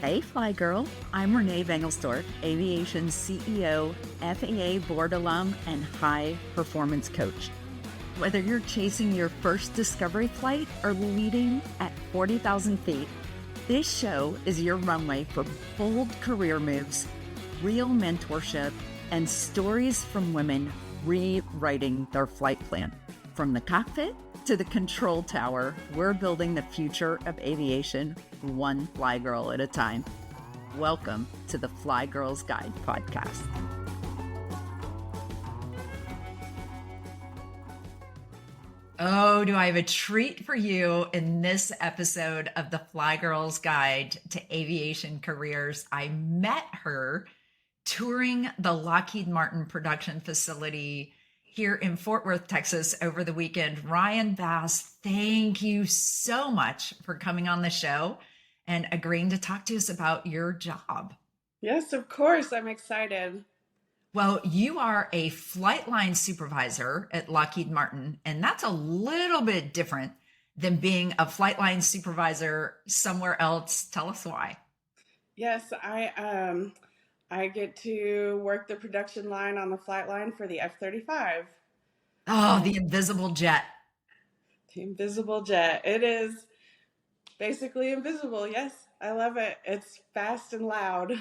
Hey, Fly Girl. I'm René Vengelstork, Aviation CEO, FAA board alum, and high performance coach. Whether you're chasing your first discovery flight or leading at 40,000 feet, this show is your runway for bold career moves, real mentorship, and stories from women rewriting their flight plan. From the cockpit to the control tower, we're building the future of aviation one fly girl at a time. Welcome to the Fly Girls Guide podcast. Oh, do I have a treat for you in this episode of the Fly Girls Guide to Aviation Careers. I met her touring the Lockheed Martin production facility here in Fort Worth, Texas over the weekend. Ryan Bass, thank you so much for coming on the show and agreeing to talk to us about your job. Yes, of course. I'm excited. Well, you are a flight line supervisor at Lockheed Martin, and that's a little bit different than being a flight line supervisor somewhere else. Tell us why. Yes, I get to work the production line on the flight line for the F-35. Oh, the invisible jet. The invisible jet. It is basically invisible. Yes, I love it. It's fast and loud.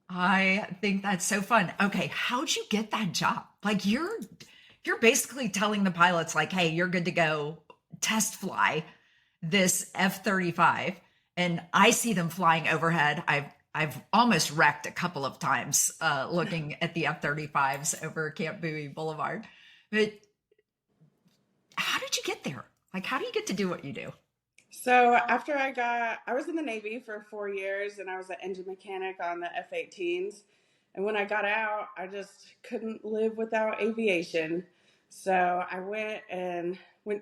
I think that's so fun. Okay, how'd you get that job? Like you're basically telling the pilots like, "Hey, you're good to go. Test fly this F-35." And I see them flying overhead. I've almost wrecked a couple of times looking at the F-35s over Camp Bowie Boulevard. But how did you get there? Like, how do you get to do what you do? So after I was in the Navy for 4 years and I was an engine mechanic on the F-18s. And when I got out, I just couldn't live without aviation. So I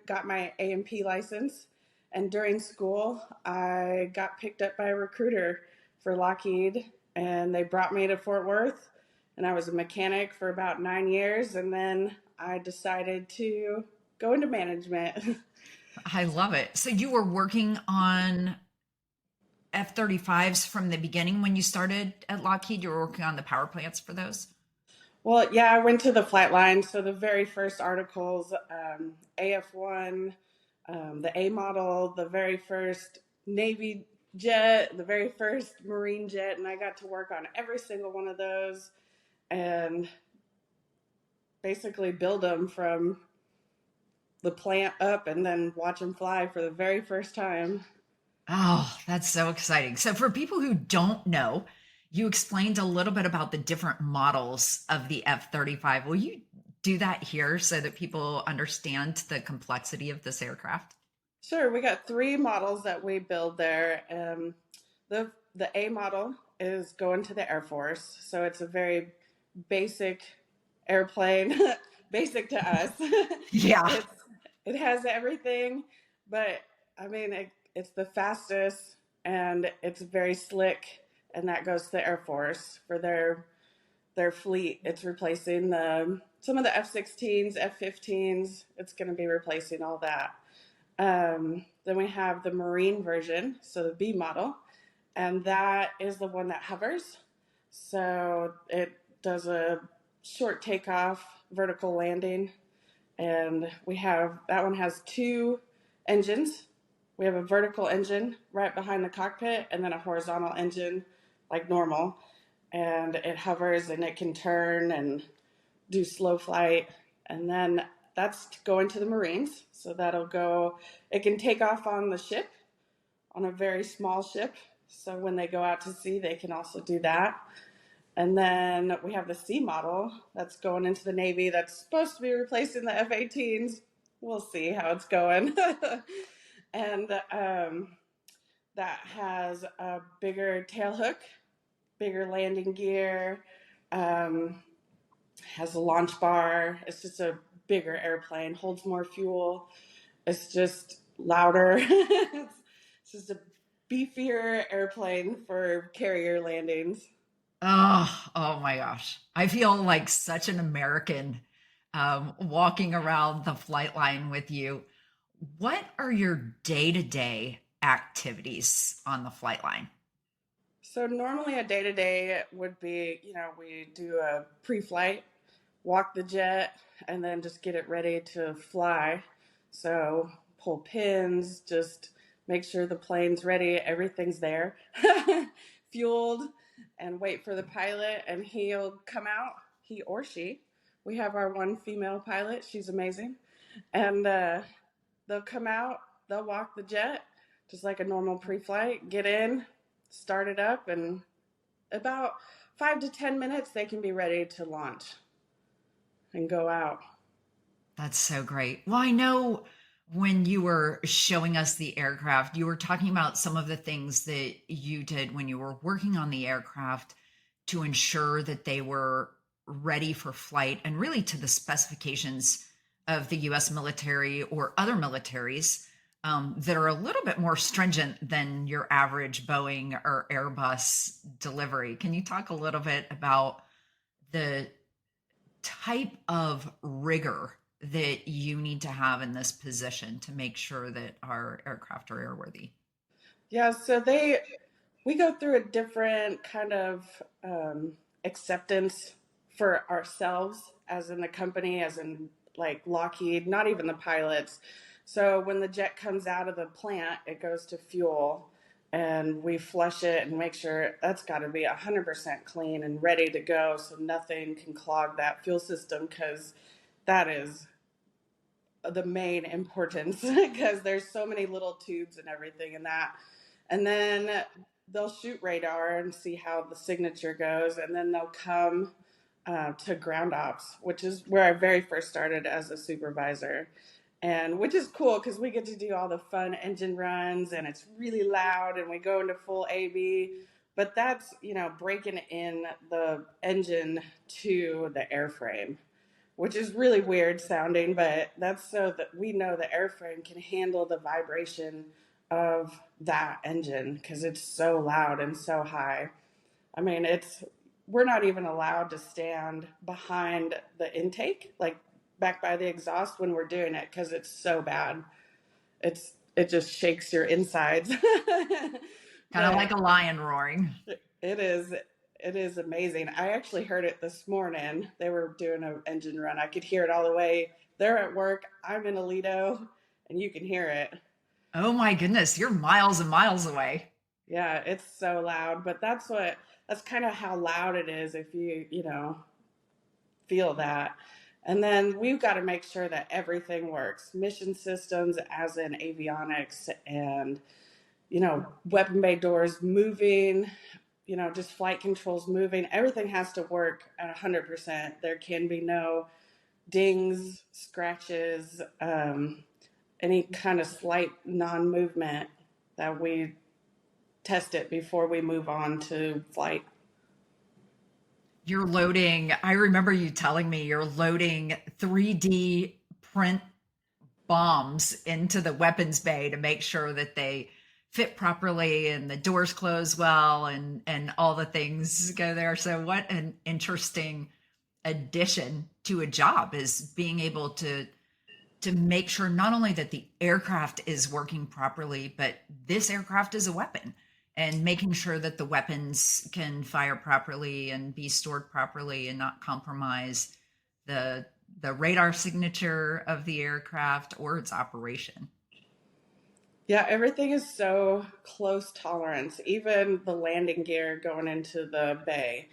got my A&P license. And during school, I got picked up by a recruiter for Lockheed and they brought me to Fort Worth and I was a mechanic for about 9 years. And then I decided to go into management. I love it. So you were working on F-35s from the beginning when you started at Lockheed? You were working on the power plants for those? Well, yeah, I went to the flight line. So the very first articles, AF1, the A model, the very first Navy jet, the very first Marine jet, and I got to work on every single one of those and basically build them from the plant up and then watch them fly for the very first time. Oh, that's so exciting. So for people who don't know, you explained a little bit about the different models of the F-35. Will you do that here so that people understand the complexity of this aircraft? Sure, we got three models that we build there. The A model is going to the Air Force, so it's a very basic airplane, basic to us. Yeah. It has everything, but I mean it's the fastest and it's very slick, and that goes to the Air Force for their fleet. It's replacing some of the F-16s, F-15s. It's going to be replacing all that. Then we have the Marine version, so the B model, and that is the one that hovers. So it does a short takeoff, vertical landing, and that one has two engines. We have a vertical engine right behind the cockpit and then a horizontal engine like normal, and it hovers and it can turn and do slow flight. And then that's going to the Marines. So it can take off on the ship, on a very small ship. So when they go out to sea, they can also do that. And then we have the C model that's going into the Navy that's supposed to be replacing the F-18s. We'll see how it's going. And that has a bigger tail hook, bigger landing gear, has a launch bar. It's just a bigger airplane, holds more fuel. It's just louder. It's just a beefier airplane for carrier landings. Oh my gosh. I feel like such an American walking around the flight line with you. What are your day-to-day activities on the flight line? So normally a day to day would be, we do a pre-flight, walk the jet, and then just get it ready to fly. So pull pins, just make sure the plane's ready, everything's there, fueled, and wait for the pilot, and he'll come out, he or she. We have our one female pilot, she's amazing. And they'll come out, they'll walk the jet, just like a normal pre flight, get in, start it up, and about 5 to 10 minutes, they can be ready to launch and go out. That's so great. Well, I know when you were showing us the aircraft, you were talking about some of the things that you did when you were working on the aircraft to ensure that they were ready for flight and really to the specifications of the US military or other militaries that are a little bit more stringent than your average Boeing or Airbus delivery. Can you talk a little bit about the type of rigor that you need to have in this position to make sure that our aircraft are airworthy? Yeah, so we go through a different kind of acceptance for ourselves as in the company, as in like Lockheed, not even the pilots. So when the jet comes out of the plant, it goes to fuel and we flush it and make sure that's got to be 100% clean and ready to go so nothing can clog that fuel system because that is the main importance because there's so many little tubes and everything in that. And then they'll shoot radar and see how the signature goes, and then they'll come to ground ops, which is where I very first started as a supervisor. And which is cool because we get to do all the fun engine runs and it's really loud and we go into full AV. But that's, breaking in the engine to the airframe, which is really weird sounding, but that's so that we know the airframe can handle the vibration of that engine because it's so loud and so high. I mean, we're not even allowed to stand behind the intake, like back by the exhaust when we're doing it because it's so bad. It just shakes your insides. Kind of But like a lion roaring. it is it is amazing. I actually heard it this morning. They were doing an engine run. I could hear it all the way. They're at work. I'm in Alito, and you can hear it. Oh my goodness, you're miles and miles away. Yeah, it's so loud. But that's kind of how loud it is if you feel that. And then we've got to make sure that everything works. Mission systems, as in avionics, and weapon bay doors moving, just flight controls moving. Everything has to work at 100%. There can be no dings, scratches, any kind of slight non movement that we test it before we move on to flight. You're loading, I remember you telling me you're loading 3D print bombs into the weapons bay to make sure that they fit properly and the doors close well and all the things go there. So what an interesting addition to a job is being able to make sure not only that the aircraft is working properly, but this aircraft is a weapon and making sure that the weapons can fire properly and be stored properly and not compromise the the radar signature of the aircraft or its operation. Yeah, everything is so close tolerance. Even the landing gear going into the bay,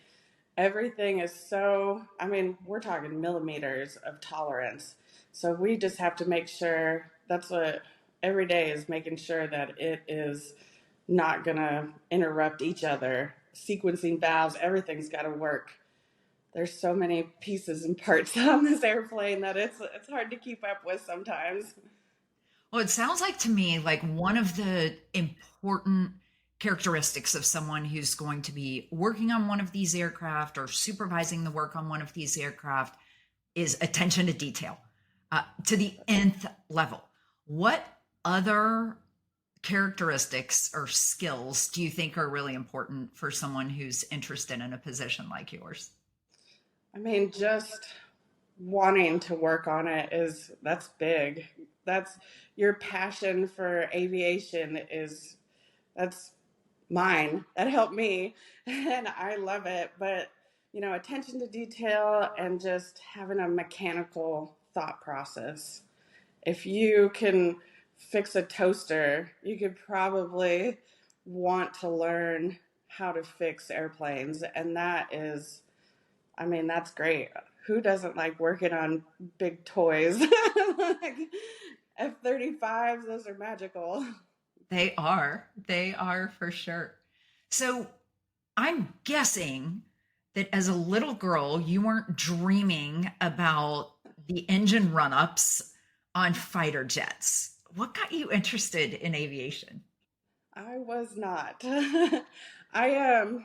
everything is so, I mean, we're talking millimeters of tolerance. So we just have to make sure that's what every day is, making sure that it is not going to interrupt each other. Sequencing valves, everything's got to work. There's so many pieces and parts on this airplane that it's hard to keep up with sometimes. Well, it sounds like to me like one of the important characteristics of someone who's going to be working on one of these aircraft or supervising the work on one of these aircraft is attention to detail to the nth level. What other characteristics or skills do you think are really important for someone who's interested in a position like yours? I mean, just wanting to work on it that's big. That's your passion for aviation is that's mine. That helped me, and I love it. But attention to detail and just having a mechanical thought process. If you can fix a toaster, you could probably want to learn how to fix airplanes, and that's great. Who doesn't like working on big toys? Like F-35s, those are magical. They are. They are for sure. So I'm guessing that as a little girl, you weren't dreaming about the engine run ups on fighter jets. What got you interested in aviation? I was not. I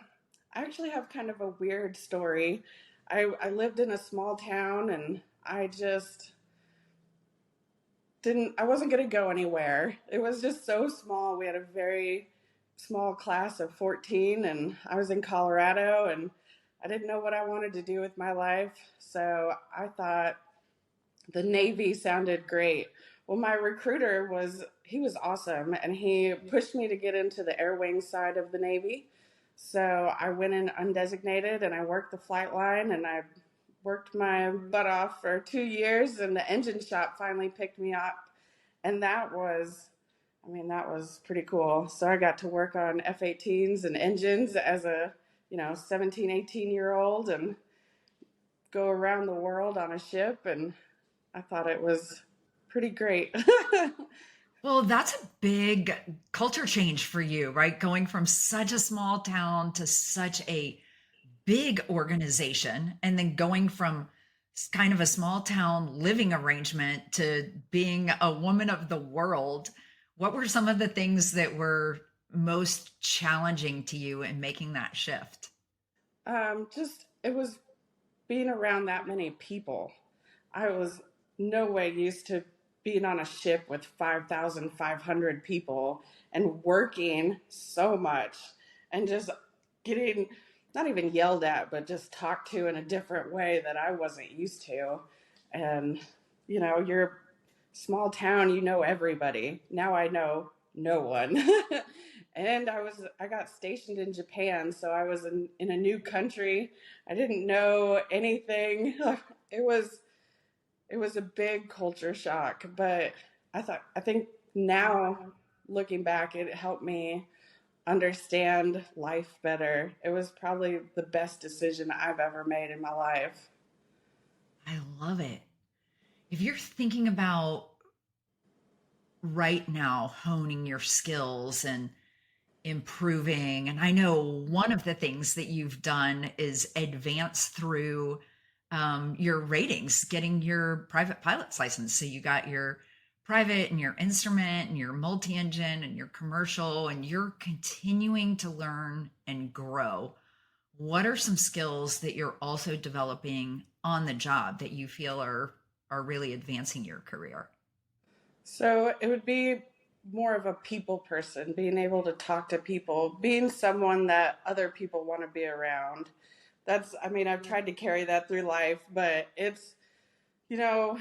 actually have kind of a weird story. I lived in a small town, and I just didn't I wasn't going to go anywhere. It was just so small. We had a very small class of 14, and I was in Colorado, and I didn't know what I wanted to do with my life. So I thought the Navy sounded great. Well, my recruiter he was awesome, and he pushed me to get into the air wing side of the Navy. So I went in undesignated, and I worked the flight line, and I worked my butt off for 2 years, and the engine shop finally picked me up. And that was pretty cool. So I got to work on F-18s and engines as a 17, 18-year old, and go around the world on a ship, and I thought it was pretty great. Well, that's a big culture change for you, right? Going from such a small town to such a big organization, and then going from kind of a small town living arrangement to being a woman of the world. What were some of the things that were most challenging to you in making that shift? Just it was being around that many people. I was no way used to being on a ship with 5,500 people and working so much, and just getting not even yelled at, but just talked to in a different way that I wasn't used to. And, you're a small town, you know everybody. Now I know no one. And I got stationed in Japan, so I was in a new country. I didn't know anything. It was a big culture shock, but I think now looking back, it helped me understand life better. It was probably the best decision I've ever made in my life. I love it. If you're thinking about right now honing your skills and improving, and I know one of the things that you've done is advance through your ratings, getting your private pilot's license. So you got your private and your instrument and your multi-engine and your commercial, and you're continuing to learn and grow. What are some skills that you're also developing on the job that you feel are really advancing your career? So it would be more of a people person, being able to talk to people, being someone that other people want to be around. I've tried to carry that through life, but it's, you know,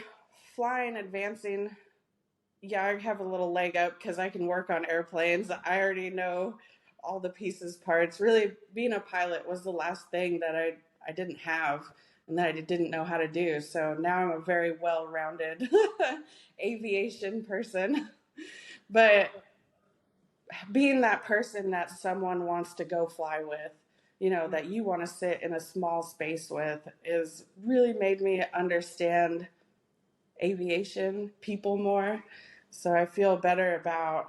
flying, advancing. Yeah, I have a little leg up because I can work on airplanes. I already know all the pieces, parts. Really, being a pilot was the last thing that I didn't have and that I didn't know how to do. So now I'm a very well rounded aviation person. But being that person that someone wants to go fly with, that you want to sit in a small space with, is really made me understand aviation, people more. So I feel better about,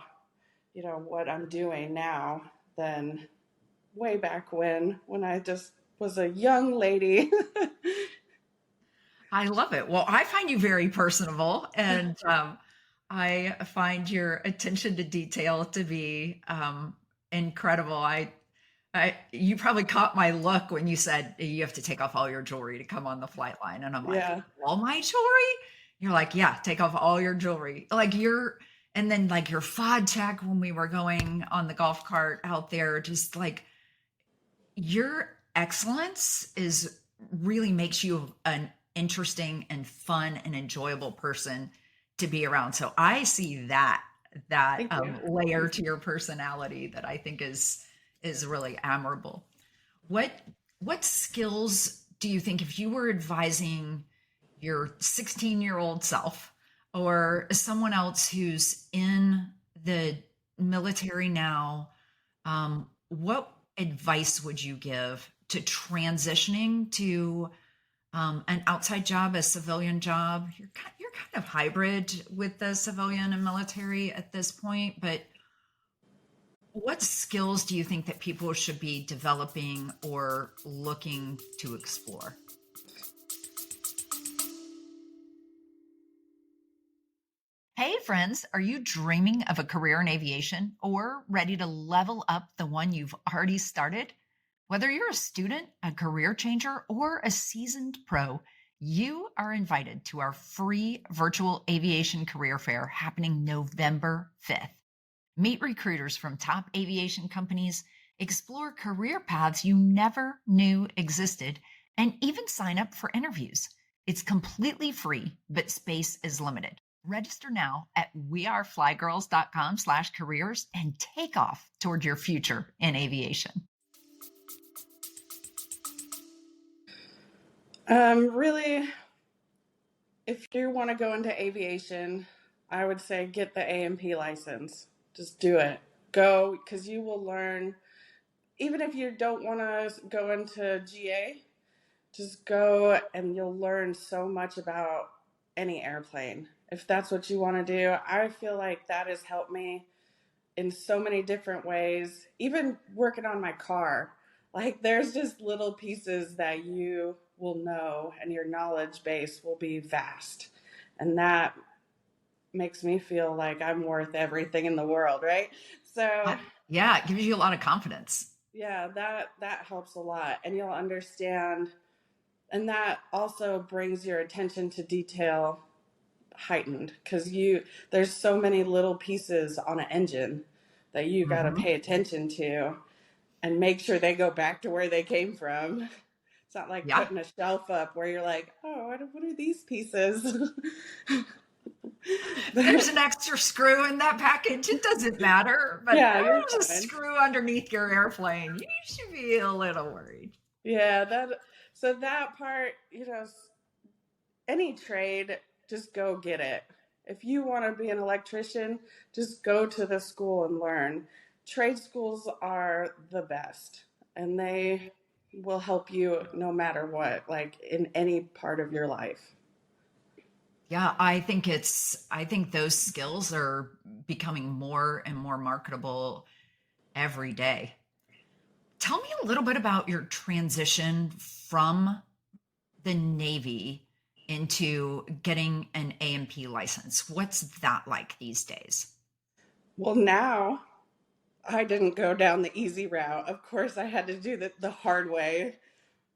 what I'm doing now than way back when I just was a young lady. I love it. Well, I find you very personable, and I find your attention to detail to be incredible. You probably caught my look when you said you have to take off all your jewelry to come on the flight line, and I'm like, Yeah. all my jewelry? You're like, yeah, take off all your jewelry. And then like your FOD check when we were going on the golf cart out there, just like your excellence is really makes you an interesting and fun and enjoyable person to be around. So I see that Thank you. layer to your personality that I think is really admirable. What what skills do you think, if you were advising your 16-year-old self or someone else who's in the military now, what advice would you give to transitioning to an outside job, a civilian job? You're kind of hybrid with the civilian and military at this point, but what skills do you think that people should be developing or looking to explore? Hey, friends, are you dreaming of a career in aviation or ready to level up the one you've already started? Whether you're a student, a career changer, or a seasoned pro, you are invited to our free virtual aviation career fair happening November 5th. Meet recruiters from top aviation companies, explore career paths you never knew existed, and even sign up for interviews. It's completely free, but space is limited. Register now at weareflygirls.com/careers and take off toward your future in aviation. Really, if you want to go into aviation, I would say get the A&P license. Just do it. Go, because you will learn, even if you don't want to go into GA, just go and you'll learn so much about any airplane. If that's what you want to do, I feel like that has helped me in so many different ways. Even working on my car, like there's just little pieces that you will know and your knowledge base will be vast. And that makes me feel like I'm worth everything in the world, right? So, Yeah, it gives you a lot of confidence. yeah, that helps a lot and you'll understand, and that also brings your attention to detail heightened because you there's so many little pieces on an engine that you got to Mhm. pay attention to and make sure they go back to where they came from. It's not like Yeah. putting a shelf up where you're like, oh, what are these pieces? There's an extra screw in that package. It doesn't matter, but Yeah, you're there's a fine. screw underneath your airplane. You should be a little worried. Yeah, so that part, any trade, just go get it. If you want to be an electrician, just go to the school and learn. Trade schools are the best, and they will help you no matter what, like in any part of your life. Yeah, I think those skills are becoming more and more marketable every day. Tell me a little bit about your transition from the Navy into getting an A&P license. What's that like these days? Well, now I didn't go down the easy route. Of course, I had to do the hard way.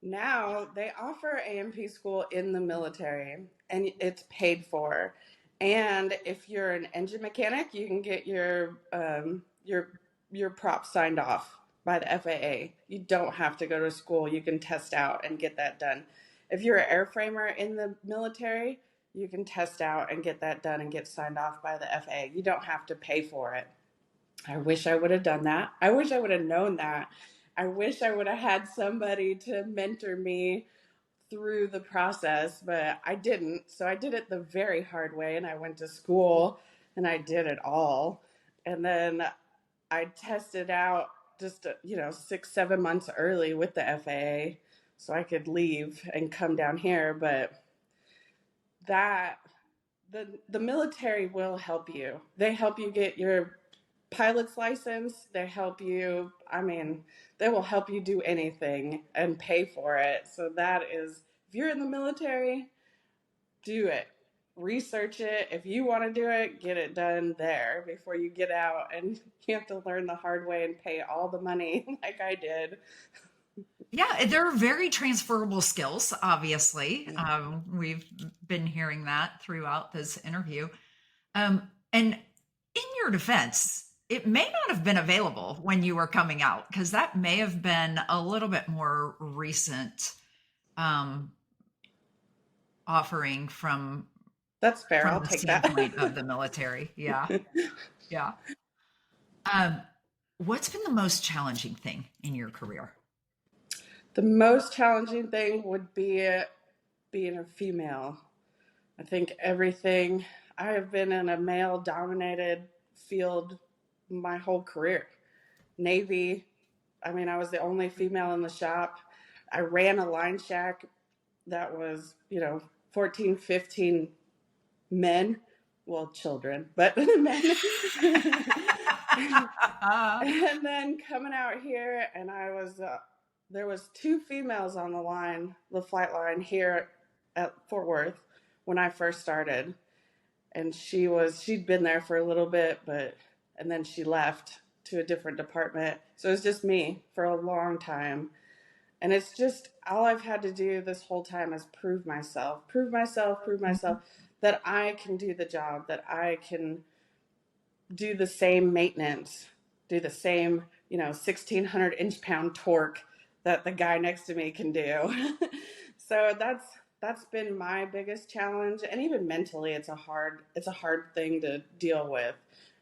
Now they offer A&P school in the military and it's paid for. And if you're an engine mechanic, you can get your prop signed off by the FAA. You don't have to go to school. You can test out and get that done. If you're an airframer in the military, you can test out and get that done and get signed off by the FAA. You don't have to pay for it. I wish I would have done that. I wish I would have known that. I wish I would have had somebody to mentor me through the process, but I didn't. So I did it the very hard way and I went to school and I did it all. And then I tested out just, 6, 7 months early with the FAA so I could leave and come down here. But that, the military will help you. They help you get your pilot's license. They help you. I mean, they will help you do anything and pay for it. So that is, if you're in the military, do it. Research it. If you want to do it, get it done there before you get out and you have to learn the hard way and pay all the money like I did. Yeah, they're very transferable skills, obviously. We've been hearing that throughout this interview. And in your defense, it may not have been available when you were coming out because that may have been a little bit more recent um, offering That's fair. from I'll the take that. standpoint of the military. Yeah, yeah. Um, What's been the most challenging thing in your career? The most challenging thing would be being a female. I think everything, I have been in a male dominated field my whole career. Navy, I mean, I was the only female in the shop. I ran a line shack that was, 14, 15 men, well, children, but men. And then coming out here, and there was two females on the line, the flight line here at Fort Worth when I first started, and she'd been there for a little bit, and then she left to a different department, so it was just me for a long time. And it's just all I've had to do this whole time is prove myself that I can do the job, that I can do the same maintenance, do the same, 1600 inch-pound torque that the guy next to me can do. So that's been my biggest challenge, and even mentally it's a hard thing to deal with,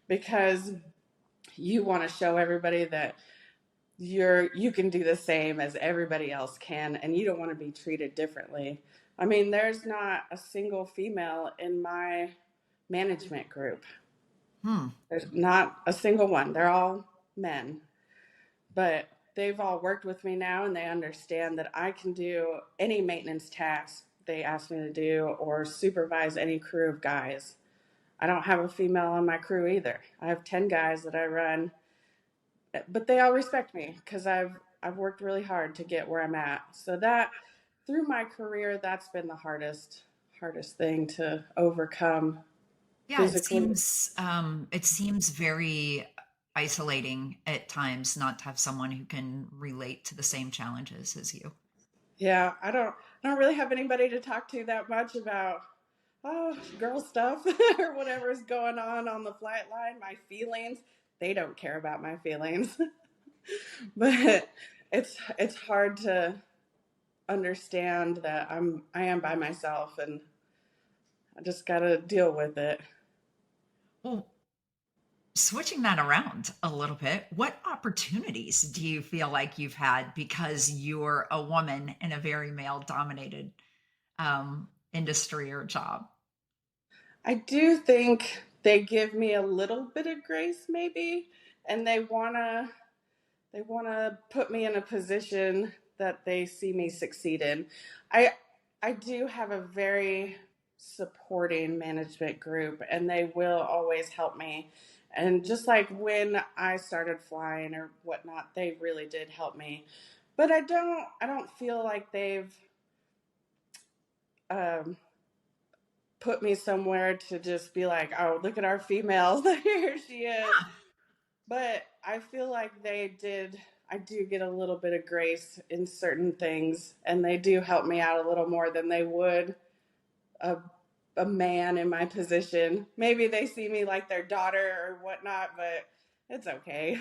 because you want to show everybody that you can do the same as everybody else can, and you don't want to be treated differently. I mean, there's not a single female in my management group. Hmm. There's not a single one. They're all men. But they've all worked with me now, and they understand that I can do any maintenance task they ask me to do, or supervise any crew of guys. I don't have a female on my crew either. I have 10 guys that I run, but they all respect me because I've worked really hard to get where I'm at. So that through my career, that's been the hardest thing to overcome Yeah, physically. it seems very isolating at times not to have someone who can relate to the same challenges as you. Yeah, I don't really have anybody to talk to that much about girl stuff or whatever is going on the flight line. My feelings, they don't care about my feelings. But it's hard to understand that I am by myself, and I just got to deal with it. Well, switching that around a little bit, what opportunities do you feel like you've had because you're a woman in a very male dominated industry or job? I do think they give me a little bit of grace maybe, and they want to put me in a position that they see me succeed in. I I do have a very supporting management group, and they will always help me. And just like when I started flying or whatnot, they really did help me. But I don't feel like they've um, put me somewhere to just be like, oh, look at our females, here she is. But I feel like they did. I do get a little bit of grace in certain things, and they do help me out a little more than they would a, a man in my position. Maybe they see me like their daughter or whatnot, but it's okay.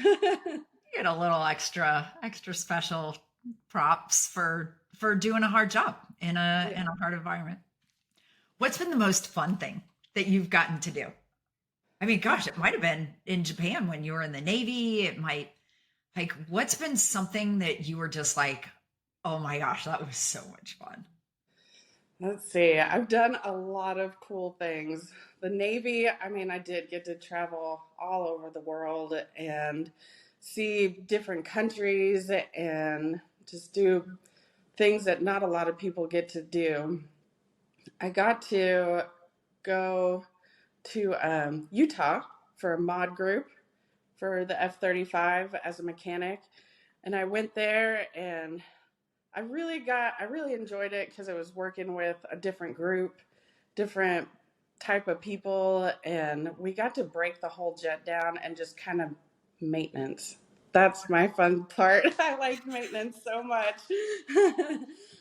Get a little extra special props for doing a hard job in a Yeah. in a hard environment. What's been the most fun thing that you've gotten to do? I mean, gosh, it might have been in Japan when you were in the Navy. It might, like, what's been something that you were just like, oh my gosh, that was so much fun? Let's see. I've done a lot of cool things. The Navy, I mean, I did get to travel all over the world and see different countries and just do things that not a lot of people get to do. I got to go to Utah for a mod group for the F-35 as a mechanic. And I went there, and I really enjoyed it because I was working with a different group, different type of people, and we got to break the whole jet down and just kind of maintenance. That's my fun part. I like maintenance so much.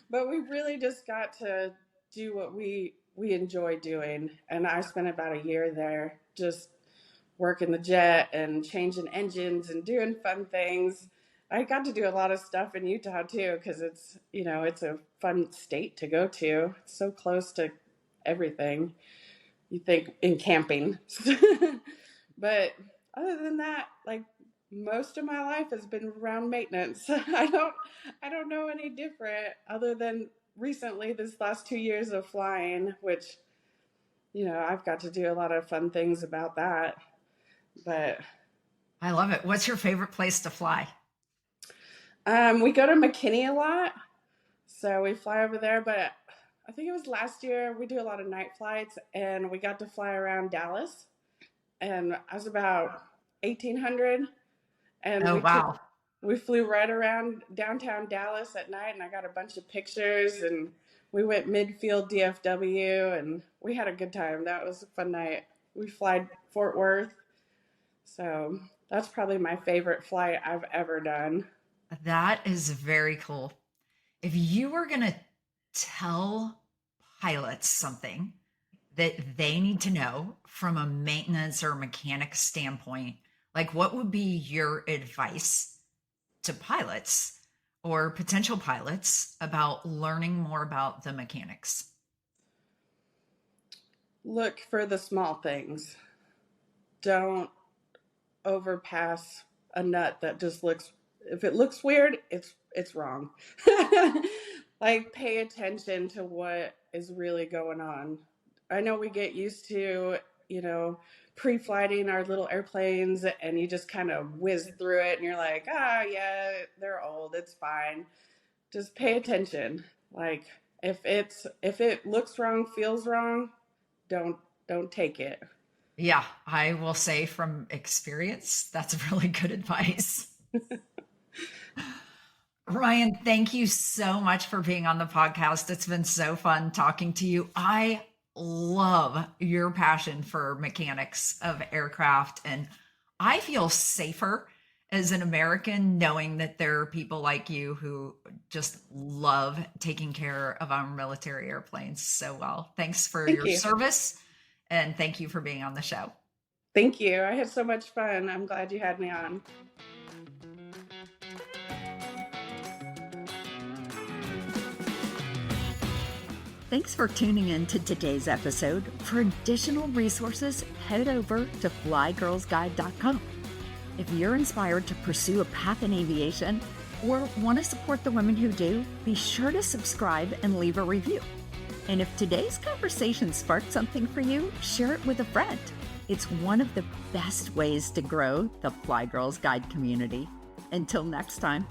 But we really just got to do what we enjoy doing, and I spent about a year there just working the jet and changing engines and doing fun things. I got to do a lot of stuff in Utah too, because it's a fun state to go to. It's so close to everything you think in camping. But other than that, like Most of my life has been around maintenance. I don't know any different other than recently this last 2 years of flying, which, I've got to do a lot of fun things about that. But I love it. What's your favorite place to fly? we go to McKinney a lot. So we fly over there, but I think it was last year we do a lot of night flights and we got to fly around Dallas. And I was about 1800 and Oh, wow. we flew right around downtown Dallas at night and I got a bunch of pictures and we went midfield DFW and we had a good time. That was a fun night. We flied Fort Worth. So that's probably my favorite flight I've ever done. That is very cool. If you were going to tell pilots something that they need to know from a maintenance or mechanic standpoint, like what would be your advice to pilots or potential pilots about learning more about the mechanics? Look for the small things. Don't overpass a nut that just looks, if it looks weird, it's wrong. Like pay attention to what is really going on. I know we get used to, pre-flighting our little airplanes and you just kind of whiz through it and you're like, yeah, they're old, it's fine. Just pay attention. Like if it looks wrong, feels wrong, don't take it. Yeah, I will say from experience, that's really good advice. Ryan, thank you so much for being on the podcast. It's been so fun talking to you. I love your passion for mechanics of aircraft, and I feel safer as an American knowing that there are people like you who just love taking care of our military airplanes so well. Thanks for Thank your you. service, and thank you for being on the show. Thank you. I had so much fun. I'm glad you had me on. Thanks for tuning in to today's episode. For additional resources, head over to flygirlsguide.com. If you're inspired to pursue a path in aviation or want to support the women who do, be sure to subscribe and leave a review. And if today's conversation sparked something for you, share it with a friend. It's one of the best ways to grow the Fly Girls Guide community. Until next time.